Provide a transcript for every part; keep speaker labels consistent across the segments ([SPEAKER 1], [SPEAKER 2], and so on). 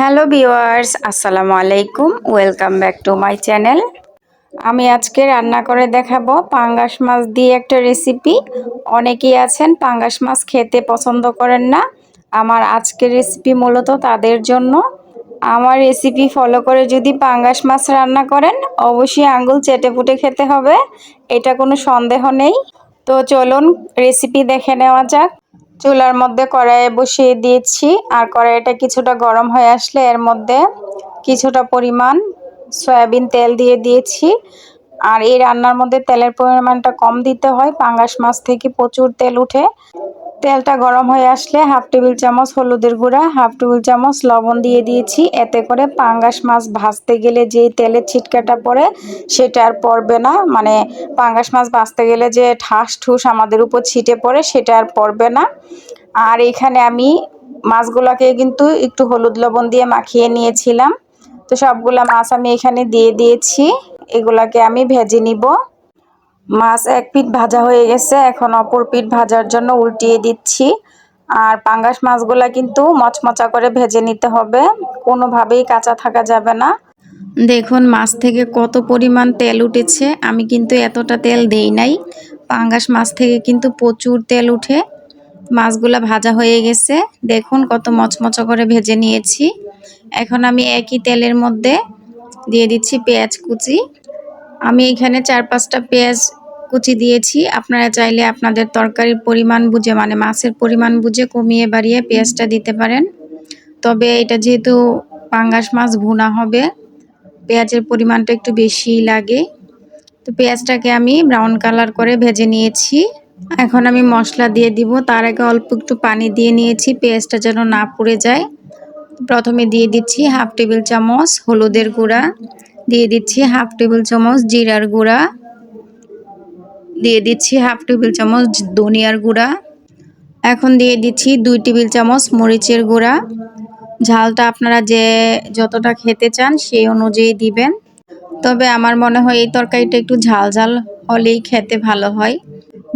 [SPEAKER 1] Hello viewers, আসসালামু আলাইকুম। Welcome back to my channel. আমি আজকে রান্না করে দেখাবো পাঙ্গাস মাছ দিয়ে একটা রেসিপি। অনেকেই আছেন পাঙ্গাস মাছ খেতে পছন্দ করেন না। আমার আজকের রেসিপি মূলত তাদের জন্য। আমার রেসিপি ফলো করে যদি পাঙ্গাস মাছ রান্না করেন, অবশ্যই আঙ্গুল চেটেপুটে খেতে হবে, এটা কোনো সন্দেহ নেই। তো চলুন রেসিপি দেখে নেওয়া যাক। চুলার মধ্যে কড়াইয়ে বসিয়ে দিয়েছি, আর কড়াইটা কিছুটা গরম হয়ে আসলে এর মধ্যে কিছুটা পরিমাণ সয়াবিন তেল দিয়ে দিয়েছি। আর এই রান্নার মধ্যে তেলের পরিমাণটা কম দিতে হয়, পাঙ্গাস মাছ থেকে প্রচুর তেল উঠে। তেলটা গরম হয়ে আসলে হাফ টেবিল চামচ হলুদের গুঁড়া, হাফ টেবিল চামচ লবণ দিয়ে দিয়েছি। এতে করে পাঙ্গাস মাছ ভাজতে গেলে যেই তেলের ছিটকাটা পড়ে সেটা আর পড়বে না, মানে পাঙ্গাস মাছ ভাজতে গেলে যে ঠাস ঠুস আমাদের উপর ছিটে পড়ে সেটা আর পড়বে না। আর এখানে আমি মাছগুলোকে কিন্তু একটু হলুদ লবণ দিয়ে মাখিয়ে নিয়েছিলাম। তো সবগুলা মাছ আমি এখানে দিয়ে দিয়েছি, এগুলাকে আমি ভেজে নিব। মাছ এক পিঠ ভাজা হয়ে গেছে, এখন অপর পিঠ ভাজার জন্য উল্টিয়ে দিচ্ছি। আর পাঙ্গাস মাছগুলা কিন্তু মচমচা করে ভেজে নিতে হবে, কোনোভাবেই কাঁচা থাকা যাবে না। দেখুন মাছ থেকে কত পরিমাণ তেল উঠেছে, আমি কিন্তু এতটা তেল দেই নাই। পাঙ্গাস মাছ থেকে কিন্তু প্রচুর তেল উঠে। মাছগুলা ভাজা হয়ে গেছে, দেখুন কত মচমচা করে ভেজে নিয়েছি। এখন আমি একই তেলের মধ্যে দিয়ে দিচ্ছি পেঁয়াজ কুচি। আমি এখানে 4-5টা পেঁয়াজ কুচি দিয়েছি। আপনারা চাইলে আপনাদের তরকারির পরিমাণ বুঝে, মানে মাছের পরিমাণ বুঝে কমিয়ে বাড়িয়ে পেঁয়াজটা দিতে পারেন। তবে এটা যেহেতু পাঙ্গাস মাছ ভুনা হবে, পেঁয়াজের পরিমাণটা একটু বেশিই লাগে। তো পেঁয়াজটাকে আমি ব্রাউন কালার করে ভেজে নিয়েছি। এখন আমি মশলা দিয়ে দিব, তার আগে অল্প একটু পানি দিয়ে নিয়েছি পেঁয়াজটা যেন না পুড়ে যায়। প্রথমে দিয়ে দিচ্ছি হাফ টেবিল চামচ হলুদের গুঁড়া, দিয়ে দিচ্ছি হাফ টেবিল চামচ জিরার গুঁড়া, দিয়ে দিচ্ছি হাফ টেবিল চামচ ধনিয়ার গুঁড়া। এখন দিয়ে দিচ্ছি 2 টেবিল চামচ মরিচের গুঁড়া। ঝালটা আপনারা যতটা খেতে চান সেই অনুযায়ী দিবেন। তবে আমার মনে হয় এই তরকারিটা একটু ঝাল ঝাল হলেই খেতে ভালো হয়।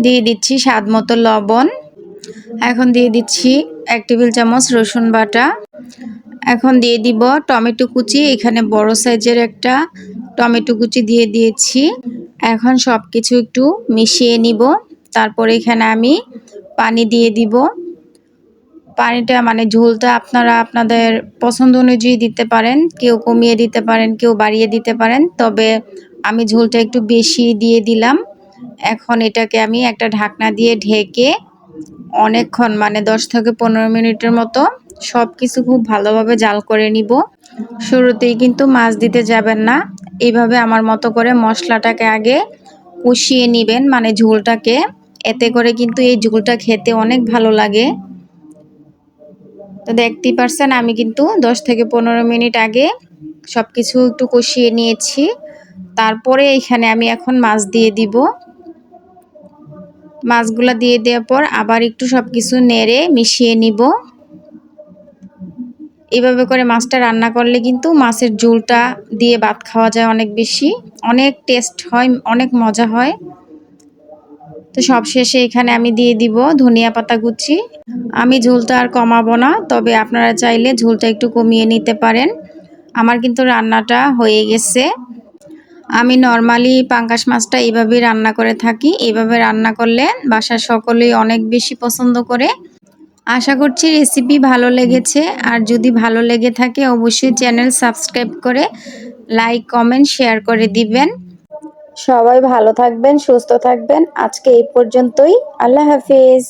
[SPEAKER 1] দিয়ে দিচ্ছি স্বাদ মতো লবণ। এখন দিয়ে দিচ্ছি 1 টেবিল চামচ রসুন বাটা। এখন দিয়ে দিব টমেটো কুচি, এখানে বড় সাইজের একটা টমেটো কুচি দিয়ে দিয়েছি। এখন সব কিছু একটু মিশিয়ে নিব। তারপর এখানে আমি পানি দিয়ে দিব। পানিটা মানে ঝোলটা আপনারা আপনাদের পছন্দ অনুযায়ী দিতে পারেন, কেউ কমিয়ে দিতে পারেন, কেউ বাড়িয়ে দিতে পারেন। তবে আমি ঝোলটা একটু বেশি দিয়ে দিলাম। এখন এটাকে আমি একটা ঢাকনা দিয়ে ঢেকে অনেকক্ষণ, মানে 10 থেকে 15 মিনিটের মতো সব কিছু খুব ভালোভাবে জাল করে নিব। শুরুতেই কিন্তু মাছ দিতে যাবেন না, এইভাবে আমার মতো করে মশলাটাকে আগে কষিয়ে নেবেন, মানে ঝোলটাকে। এতে করে কিন্তু এই ঝোলটা খেতে অনেক ভালো লাগে। তো দেখতেই পারছেন আমি কিন্তু 10 থেকে 15 মিনিট আগে সব কিছু একটু কষিয়ে নিয়েছি। তারপরে এখানে আমি এখন মাছ দিয়ে দিব। মাছগুলা দিয়ে দেওয়ার পর আবার একটু সব কিছু নেড়ে মিশিয়ে নিব। এভাবে করে মাছটা রান্না করলে কিন্তু মাছের ঝোলটা দিয়ে ভাত খাওয়া যায় অনেক টেস্ট হয়, অনেক মজা হয়। তো সবশেষে এখানে আমি দিয়ে দিব ধনিয়া পাতা কুচি। আমি ঝোলটা আর কমাবো না, তবে আপনারা চাইলে ঝোলটা একটু কমিয়ে নিতে পারেন। আমার কিন্তু রান্নাটা হয়ে গেছে। আমি নর্মালি পাঙ্গাস মাছটা এইভাবেই রান্না করে থাকি। এইভাবে রান্না করলে বাসার সকলেই অনেক বেশি পছন্দ করে। আশা করছি রেসিপি ভালো লেগেছে। আর যদি ভালো লেগে থাকে অবশ্যই চ্যানেল সাবস্ক্রাইব করে লাইক কমেন্ট শেয়ার করে দিবেন। সবাই ভালো থাকবেন, সুস্থ থাকবেন। আজকে এই পর্যন্তই। আল্লাহ হাফিজ।